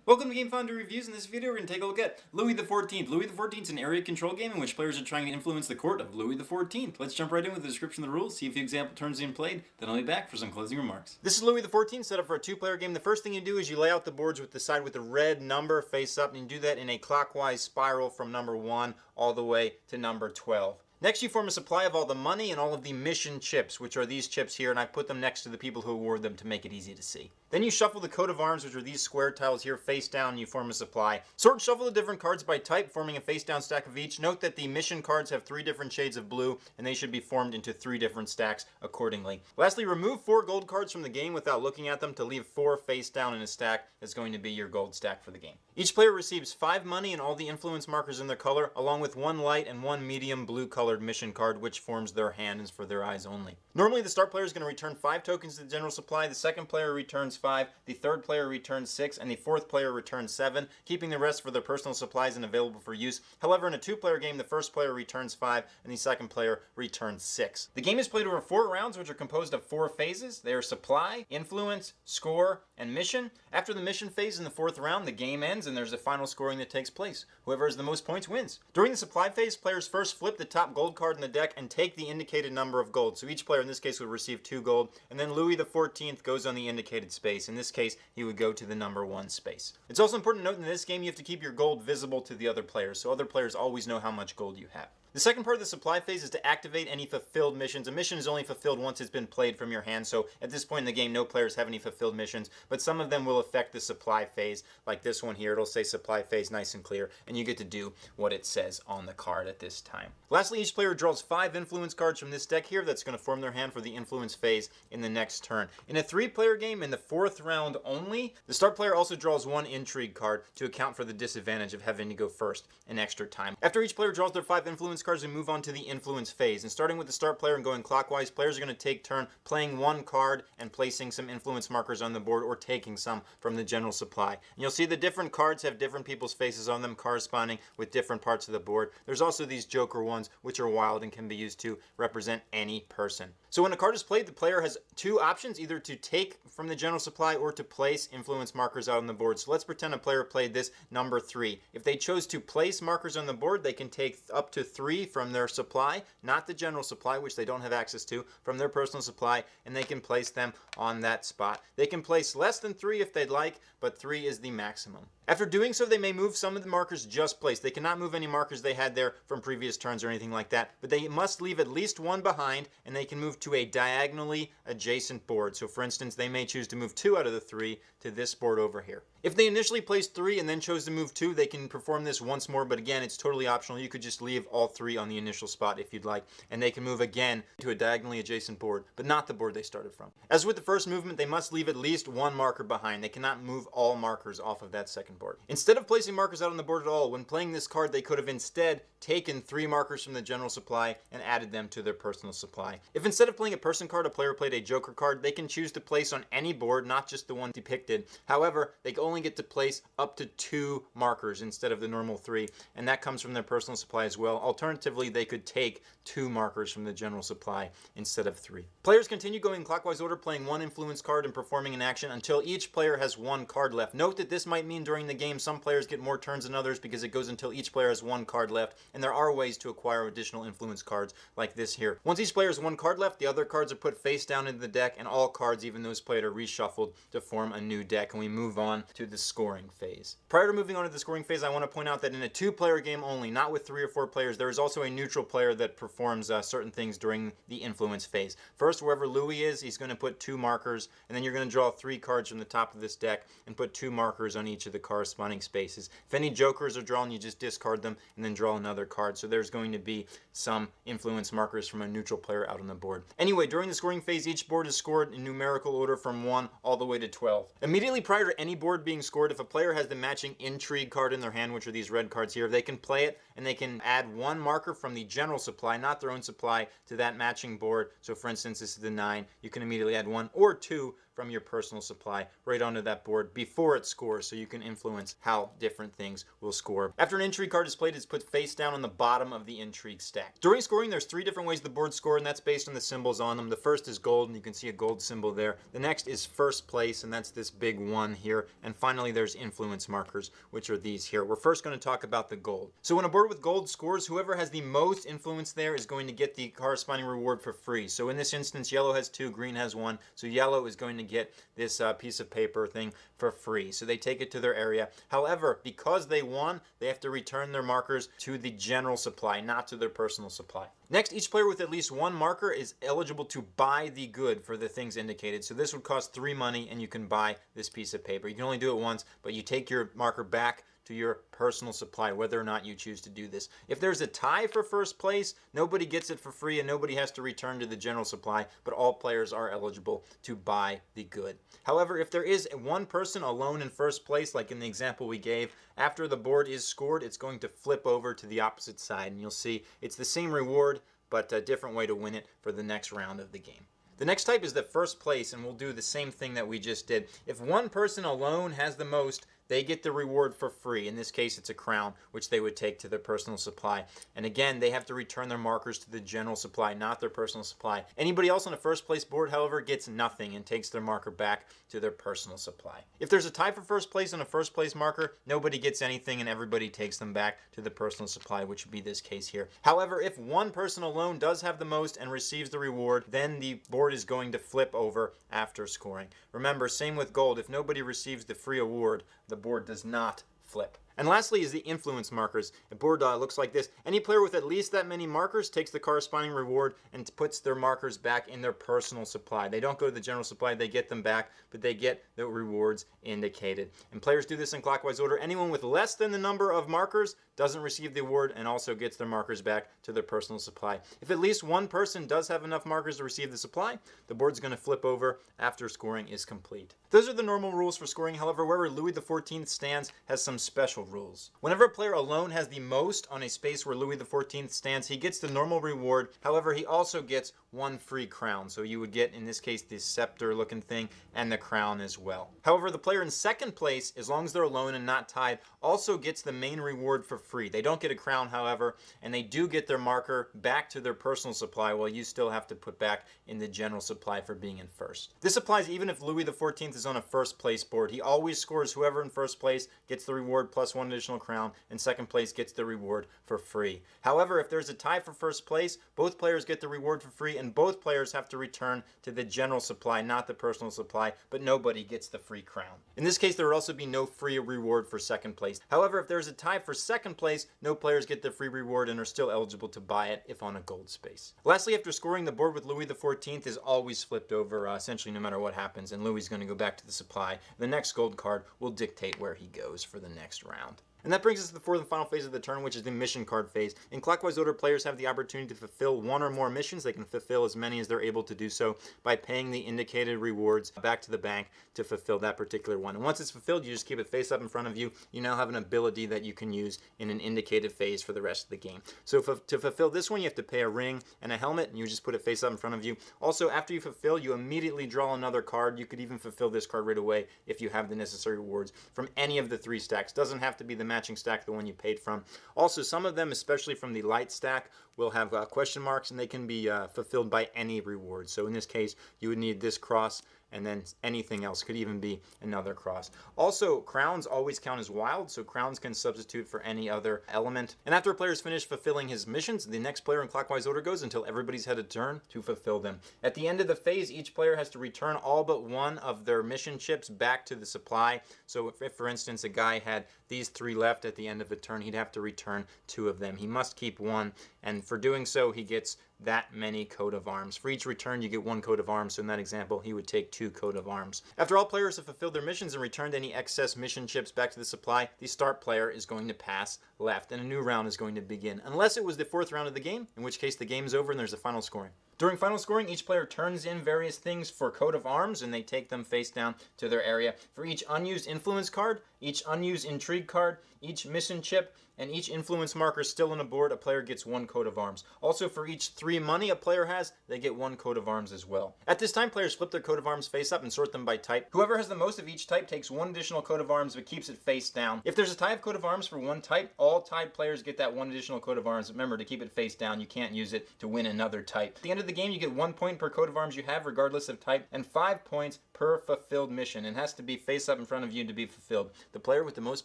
Welcome to Game Fondue Reviews. In this video, we're going to take a look at Louis XIV. Louis XIV is an area control game in which players are trying to influence the court of Louis XIV. Let's jump right in with the description of the rules, see a few example turns being played, then I'll be back for some closing remarks. This is Louis XIV set up for a two-player game. The first thing you do is you lay out the boards with the side with the red number face up, and you do that in a clockwise spiral from number 1 all the way to number 12. Next, you form a supply of all the money and all of the mission chips, which are these chips here, and I put them next to the people who award them to make it easy to see. Then you shuffle the coat of arms, which are these square tiles here, face down, and you form a supply. Sort and shuffle the different cards by type, forming a face down stack of each. Note that the mission cards have 3 different shades of blue, and they should be formed into 3 different stacks accordingly. Lastly, remove 4 gold cards from the game without looking at them to leave 4 face down in a stack that's going to be your gold stack for the game. Each player receives 5 money and all the influence markers in their color, along with 1 light and 1 medium blue colored mission card, which forms their hand and is for their eyes only. Normally, the start player is going to return 5 tokens to the general supply, the second player returns 5, the third player returns 6, and the fourth player returns 7, keeping the rest for their personal supplies and available for use. However, in a 2-player game, the first player returns 5, and the second player returns 6. The game is played over 4 rounds, which are composed of 4 phases. They are supply, influence, score, and mission. After the mission phase in the 4th round, the game ends, and there's a final scoring that takes place. Whoever has the most points wins. During the supply phase, players first flip the top gold card in the deck and take the indicated number of gold. So each player in this case would receive 2 gold, and then Louis XIV goes on the indicated space. In this case, he would go to the number 1 space. It's also important to note in this game you have to keep your gold visible to the other players, so other players always know how much gold you have. The second part of the supply phase is to activate any fulfilled missions. A mission is only fulfilled once it's been played from your hand, so at this point in the game, no players have any fulfilled missions, but some of them will affect the supply phase, like this one here. It'll say supply phase nice and clear, and you get to do what it says on the card at this time. Lastly, each player draws 5 influence cards from this deck here that's going to form their hand for the influence phase in the next turn. In a 3-player game, in the 4th round only, the start player also draws 1 intrigue card to account for the disadvantage of having to go first in extra time. After each player draws their 5 influence cards, we move on to the influence phase. And starting with the start player and going clockwise, players are going to take turn playing 1 card and placing some influence markers on the board or taking some from the general supply. And you'll see the different cards have different people's faces on them corresponding with different parts of the board. There's also these joker ones which are wild and can be used to represent any person. So when a card is played, the player has 2 options, either to take from the general supply or to place influence markers out on the board. So let's pretend a player played this number 3. If they chose to place markers on the board, they can take up to 3 from their supply, not the general supply, which they don't have access to, from their personal supply, and they can place them on that spot. They can place less than 3 if they'd like, but 3 is the maximum. After doing so, they may move some of the markers just placed. They cannot move any markers they had there from previous turns or anything like that, but they must leave at least 1 behind, and they can move to a diagonally adjacent board. So for instance, they may choose to move 2 out of the 3 to this board over here. If they initially placed 3 and then chose to move 2, they can perform this once more, but again, it's totally optional. You could just leave all 3 on the initial spot if you'd like, and they can move again to a diagonally adjacent board, but not the board they started from. As with the first movement, they must leave at least 1 marker behind. They cannot move all markers off of that second board. Instead of placing markers out on the board at all, when playing this card, they could have instead taken 3 markers from the general supply and added them to their personal supply. If instead of playing a person card, a player played a joker card, they can choose to place on any board, not just the one depicted. However, they only get to place up to 2 markers instead of the normal 3, and that comes from their personal supply as well. Alternatively, they could take 2 markers from the general supply instead of 3. Players continue going in clockwise order, playing 1 influence card and performing an action until each player has 1 card left. Note that this might mean during the game some players get more turns than others because it goes until each player has 1 card left, and there are ways to acquire additional influence cards like this here. Once each player has 1 card left, the other cards are put face down into the deck, and all cards, even those played, are reshuffled to form a new deck, and we move on to the scoring phase. Prior to moving on to the scoring phase, I want to point out that in a 2-player game only, not with 3 or 4 players, there is also a neutral player that performs certain things during the influence phase. First, wherever Louis is, he's going to put 2 markers, and then you're going to draw 3 cards from the top of this deck and put 2 markers on each of the corresponding spaces. If any jokers are drawn, you just discard them and then draw another card. So there's going to be some influence markers from a neutral player out on the board. Anyway, during the scoring phase, each board is scored in numerical order from 1 all the way to 12. Immediately prior to any board being scored, if a player has the matching intrigue card in their hand, which are these red cards here, they can play it, and they can add 1 marker from the general supply, not their own supply, to that matching board. So for instance, this is the 9. You can immediately add 1 or 2 from your personal supply right onto that board before it scores, so you can influence how different things will score. After an intrigue card is played, it's put face down on the bottom of the intrigue stack. During scoring, there's 3 different ways the board score, and that's based on the symbols on them. The first is gold, and you can see a gold symbol there. The next is first place, and that's this big 1 here. And finally, there's influence markers, which are these here. We're first going to talk about the gold. So when a board with gold scores, whoever has the most influence there is going to get the corresponding reward for free. So in this instance, yellow has 2, green has 1. So yellow is going to get this piece of paper thing for free. So they take it to their area. However, because they won, they have to return their markers to the general supply, not to their personal supply. Next, each player with at least 1 marker is eligible to buy the good for the things indicated. So this would cost 3 money, and you can buy this piece of paper. You can only do it once, but you take your marker back to your personal supply, whether or not you choose to do this. If there's a tie for first place, nobody gets it for free and nobody has to return to the general supply, but all players are eligible to buy the good. However, if there is one person alone in first place, like in the example we gave, after the board is scored, it's going to flip over to the opposite side, and you'll see it's the same reward, but a different way to win it for the next round of the game. The next type is the first place, and we'll do the same thing that we just did. If one person alone has the most, they get the reward for free. In this case, it's a crown, which they would take to their personal supply. And again, they have to return their markers to the general supply, not their personal supply. Anybody else on a first place board, however, gets nothing and takes their marker back to their personal supply. If there's a tie for first place on a first place marker, nobody gets anything and everybody takes them back to the personal supply, which would be this case here. However, if one person alone does have the most and receives the reward, then the board is going to flip over after scoring. Remember, same with gold. If nobody receives the free award, the board does not flip. And lastly is the influence markers. A board looks like this. Any player with at least that many markers takes the corresponding reward and puts their markers back in their personal supply. They don't go to the general supply, they get them back, but they get the rewards indicated. And players do this in clockwise order. Anyone with less than the number of markers doesn't receive the award and also gets their markers back to their personal supply. If at least one person does have enough markers to receive the supply, the board's going to flip over after scoring is complete. Those are the normal rules for scoring. However, wherever Louis XIV stands has some special rules. Whenever a player alone has the most on a space where Louis XIV stands, he gets the normal reward. However, he also gets 1 free crown. So you would get, in this case, this scepter looking thing and the crown as well. However, the player in second place, as long as they're alone and not tied, also gets the main reward for free. They don't get a crown, however, and they do get their marker back to their personal supply, while you still have to put back in the general supply for being in first. This applies even if Louis XIV is on a first place board. He always scores whoever in first place gets the reward plus 1 additional crown, and second place gets the reward for free. However, if there's a tie for first place, both players get the reward for free, and both players have to return to the general supply, not the personal supply, but nobody gets the free crown. In this case, there would also be no free reward for second place. However, if there's a tie for second place, no players get the free reward and are still eligible to buy it if on a gold space. Lastly, after scoring, the board with Louis XIV is always flipped over, essentially no matter what happens, and Louis is going to go back to the supply. The next gold card will dictate where he goes for the next round. And that brings us to the fourth and final phase of the turn, which is the mission card phase. In clockwise order, players have the opportunity to fulfill 1 or more missions. They can fulfill as many as they're able to do so by paying the indicated rewards back to the bank to fulfill that particular one. And once it's fulfilled, you just keep it face up in front of you. You now have an ability that you can use in an indicated phase for the rest of the game. So to fulfill this one, you have to pay a ring and a helmet, and you just put it face up in front of you. Also, after you fulfill, you immediately draw another card. You could even fulfill this card right away if you have the necessary rewards from any of the 3 stacks. Doesn't have to be the matching stack, the one you paid from. Also, some of them, especially from the light stack, will have question marks, and they can be fulfilled by any reward. So in this case, you would need this cross, and then anything else could even be another cross. Also, crowns always count as wild, so crowns can substitute for any other element. And after a player is finished fulfilling his missions, the next player in clockwise order goes until everybody's had a turn to fulfill them. At the end of the phase, each player has to return all but 1 of their mission chips back to the supply. So if for instance, a guy had these 3 left at the end of a turn, he'd have to return 2 of them. He must keep 1, and for doing so, he gets that many coat of arms. For each return, you get 1 coat of arms, so in that example, he would take 2 coat of arms. After all players have fulfilled their missions and returned any excess mission chips back to the supply, the start player is going to pass left, and a new round is going to begin, unless it was the 4th round of the game, in which case the game is over and there's a final scoring. During final scoring, each player turns in various things for coat of arms, and they take them face down to their area. For each unused influence card, each unused intrigue card, each mission chip, and each influence marker still on a board, a player gets 1 coat of arms. Also, for each 3 money a player has, they get 1 coat of arms as well. At this time, players flip their coat of arms face up and sort them by type. Whoever has the most of each type takes 1 additional coat of arms but keeps it face down. If there's a tie of coat of arms for 1 type, all tied players get that 1 additional coat of arms. Remember, to keep it face down, you can't use it to win another type. At the end of the game, you get 1 point per coat of arms you have, regardless of type, and 5 points per fulfilled mission. It has to be face up in front of you to be fulfilled. The player with the most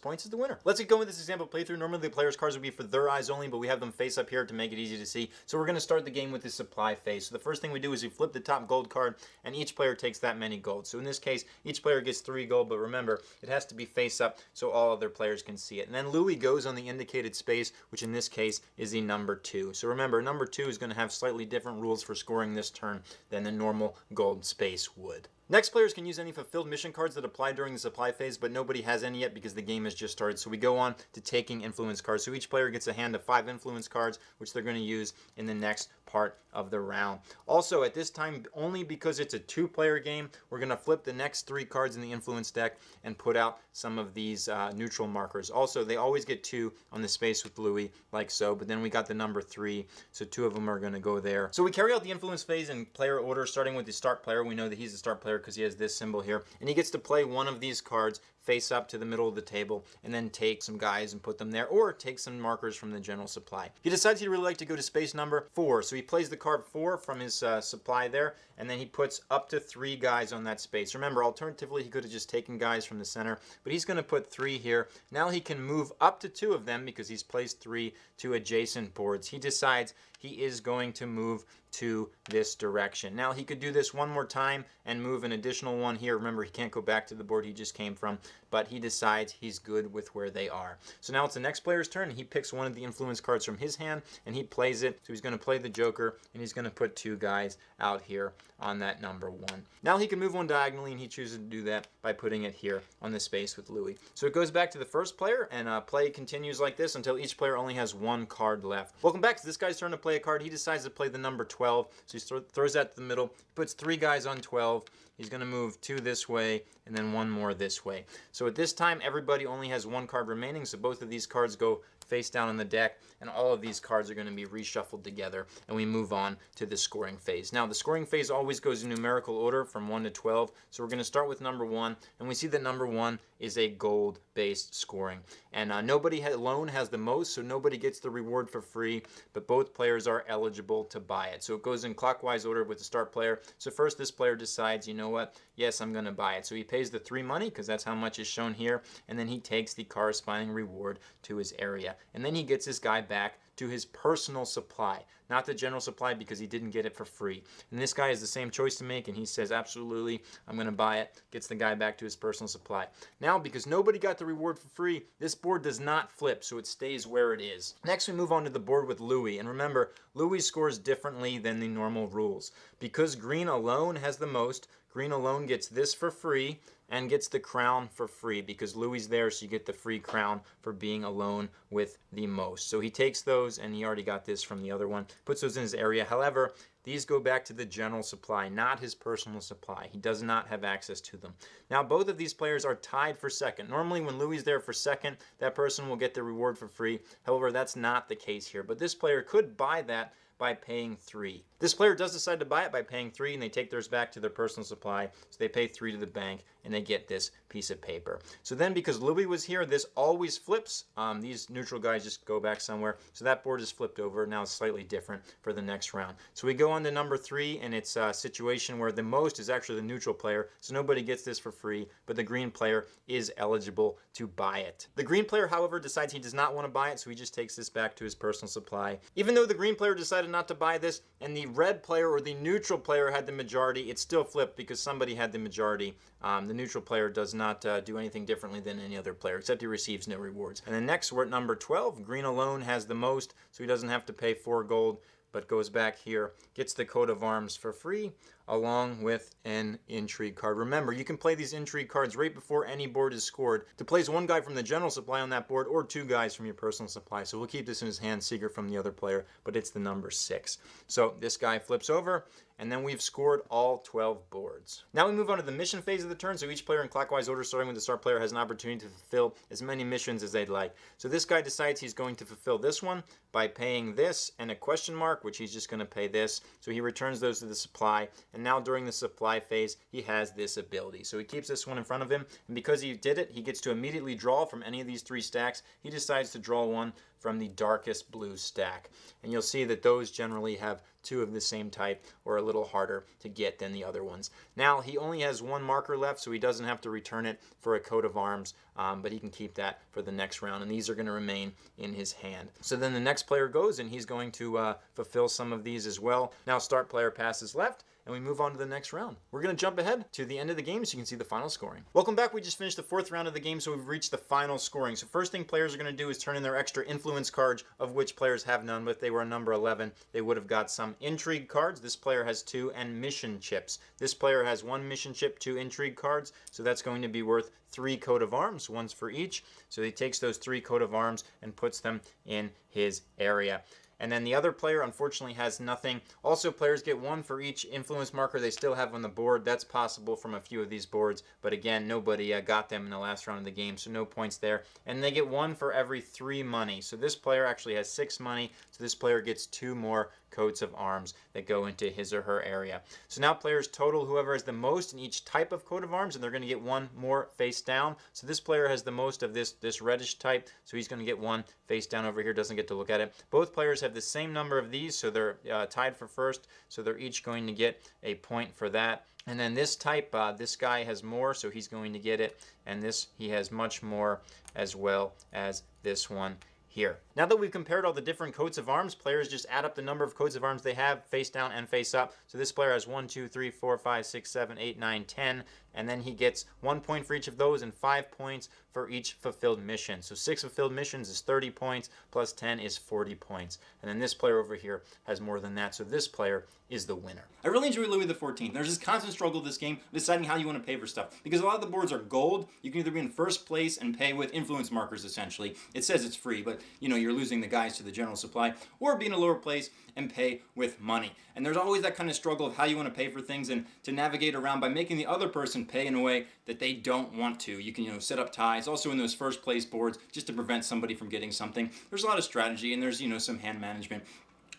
points is the winner. Let's get going with this example playthrough. Normally the player's cards would be for their eyes only, but we have them face up here to make it easy to see. So we're going to start the game with the supply phase. So the first thing we do is we flip the top gold card, and each player takes that many gold. So in this case, each player gets 3 gold, but remember, it has to be face up so all other players can see it. And then Louis goes on the indicated space, which in this case is the number 2. So remember, number 2 is going to have slightly different rules for scoring this turn than the normal gold space would. Next, players can use any fulfilled mission cards that apply during the supply phase, but nobody has any yet because the game has just started. So we go on to taking influence cards. So each player gets a hand of 5 influence cards, which they're going to use in the next part of the round. Also, at this time, only because it's a 2-player game, we're going to flip the next 3 cards in the influence deck and put out some of these neutral markers. Also, they always get 2 on the space with Louis, like so, but then we got the number 3, so 2 of them are going to go there. So we carry out the influence phase in player order, starting with the start player. We know that he's the start player because he has this symbol here, and he gets to play one of these cards face up to the middle of the table and then take some guys and put them there, or take some markers from the general supply. He decides he'd really like to go to space number 4, so he plays the card 4 from his supply there, and then he puts up to 3 guys on that space. Remember, alternatively, he could have just taken guys from the center, but he's going to put 3 here. Now he can move up to 2 of them because he's placed 3 to adjacent boards. He decides he is going to move to this direction. Now he could do this one more time and move an additional one here. Remember, he can't go back to the board he just came from, but he decides he's good with where they are. So now it's the next player's turn, and he picks one of the influence cards from his hand and he plays it. So he's going to play the Joker, and he's going to put 2 guys out here on that number 1. Now he can move one diagonally, and he chooses to do that by putting it here on the space with Louis. So it goes back to the first player, and play continues like this until each player only has 1 card left. Welcome back. It's this guy's turn to play a card. He decides to play the number 12, so he throws that to the middle. He puts 3 guys on 12. He's going to move 2 this way and then 1 more this way. So at this time, everybody only has 1 card remaining, so both of these cards go face down on the deck, and all of these cards are going to be reshuffled together, and we move on to the scoring phase. Now, the scoring phase always goes in numerical order from 1 to 12, so we're going to start with number 1, and we see that number 1 is a gold-based scoring. And nobody alone has the most, so nobody gets the reward for free, but both players are eligible to buy it. So it goes in clockwise order with the start player. So first, this player decides, you know what, yes, I'm going to buy it. So he pays the 3 money, because that's how much is shown here, and then he takes the corresponding reward to his area. And then he gets this guy back to his personal supply, not the general supply, because he didn't get it for free. And this guy has the same choice to make, and he says, absolutely, I'm going to buy it. Gets the guy back to his personal supply. Now, because nobody got the reward for free, this board does not flip, so it stays where it is. Next, we move on to the board with Louis. And remember, Louis scores differently than the normal rules. Because green alone has the most, green alone gets this for free and gets the crown for free, because Louis is there, so you get the free crown for being alone with the most. So he takes those, and he already got this from the other one, puts those in his area. However, these go back to the general supply, not his personal supply. He does not have access to them. Now, both of these players are tied for second. Normally, when Louis is there for second, that person will get the reward for free. However, that's not the case here. But this player could buy that by paying 3. This player does decide to buy it by paying 3, and they take theirs back to their personal supply. So they pay 3 to the bank, and they get this piece of paper. So then, because Louis was here, this always flips. These neutral guys just go back somewhere. So that board is flipped over. Now it's slightly different for the next round. So we go on to number 3, and it's a situation where the most is actually the neutral player. So nobody gets this for free, but the green player is eligible to buy it. The green player, however, decides he does not want to buy it, so he just takes this back to his personal supply. Even though the green player decided not to buy this, and the red player or the neutral player had the majority, it still flipped because somebody had the majority. The neutral player does not do anything differently than any other player, except he receives no rewards. And then next, we're at number 12. Green alone has the most, so he doesn't have to pay 4 gold, but goes back here, gets the coat of arms for free, along with an intrigue card. Remember, you can play these intrigue cards right before any board is scored to place one guy from the general supply on that board or two guys from your personal supply. So we'll keep this in his hand, secret from the other player, but it's the number 6. So this guy flips over, and then we've scored all 12 boards. Now we move on to the mission phase of the turn, so each player in clockwise order, starting with the start player, has an opportunity to fulfill as many missions as they'd like. So this guy decides he's going to fulfill this one by paying this and a question mark, which he's just going to pay this. So he returns those to the supply, and now during the supply phase, he has this ability. So he keeps this one in front of him, and because he did it, he gets to immediately draw from any of these 3 stacks. He decides to draw one from the darkest blue stack. And you'll see that those generally have 2 of the same type or a little harder to get than the other ones. Now he only has 1 marker left, so he doesn't have to return it for a coat of arms, but he can keep that for the next round, and these are going to remain in his hand. So then the next player goes, and he's going to fulfill some of these as well. Now start player passes left, and we move on to the next round. We're going to jump ahead to the end of the game so you can see the final scoring. Welcome back. We just finished the 4th round of the game, so we've reached the final scoring. So first thing players are going to do is turn in their extra influence cards, of which players have none, but if they were a number 11, they would have got some intrigue cards. This player has 2, and mission chips. This player has 1 mission chip, 2 intrigue cards, so that's going to be worth 3 coat of arms, 1 for each. So he takes those 3 coat of arms and puts them in his area. And then the other player, unfortunately, has nothing. Also, players get 1 for each influence marker they still have on the board. That's possible from a few of these boards. But again, nobody got them in the last round of the game, so no points there. And they get 1 for every 3 money. So this player actually has 6 money. So this player gets 2 more coats of arms that go into his or her area. So now players total whoever has the most in each type of coat of arms, and they're going to get 1 more face down. So this player has the most of this reddish type, so he's going to get 1 face down over here, doesn't get to look at it. Both players have the same number of these, so they're tied for first, so they're each going to get a point for that. And then this type, this guy has more, so he's going to get it, and this, he has much more, as well as this one here. Now that we've compared all the different coats of arms, players just add up the number of coats of arms they have, face down and face up. So this player has 1, 2, 3, 4, 5, 6, 7, 8, 9, 10, and then he gets 1 point for each of those and 5 points for each fulfilled mission. So 6 fulfilled missions is 30 points, plus 10 is 40 points. And then this player over here has more than that, so this player is the winner. I really enjoy Louis XIV. There's this constant struggle with this game deciding how you want to pay for stuff. Because a lot of the boards are gold, you can either be in first place and pay with influence markers, essentially. It says it's free, but you know, you're losing the guys to the general supply, or be in a lower place and pay with money. And there's always that kind of struggle of how you want to pay for things and to navigate around by making the other person pay in a way that they don't want to. You can, you know, set up ties, also in those first place boards, just to prevent somebody from getting something. There's a lot of strategy, and there's, you know, some hand management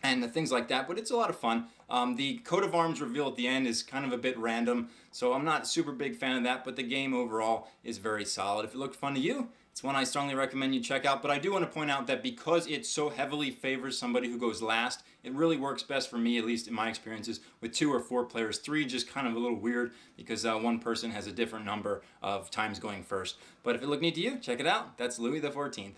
and things like that, but it's a lot of fun. The coat of arms reveal at the end is kind of a bit random, so I'm not a super big fan of that, but the game overall is very solid. If it looked fun to you, it's one I strongly recommend you check out, but I do want to point out that because it so heavily favors somebody who goes last, it really works best for me, at least in my experiences, with 2 or 4 players. 3 just kind of a little weird because one person has a different number of times going first. But if it looked neat to you, check it out. That's Louis XIV.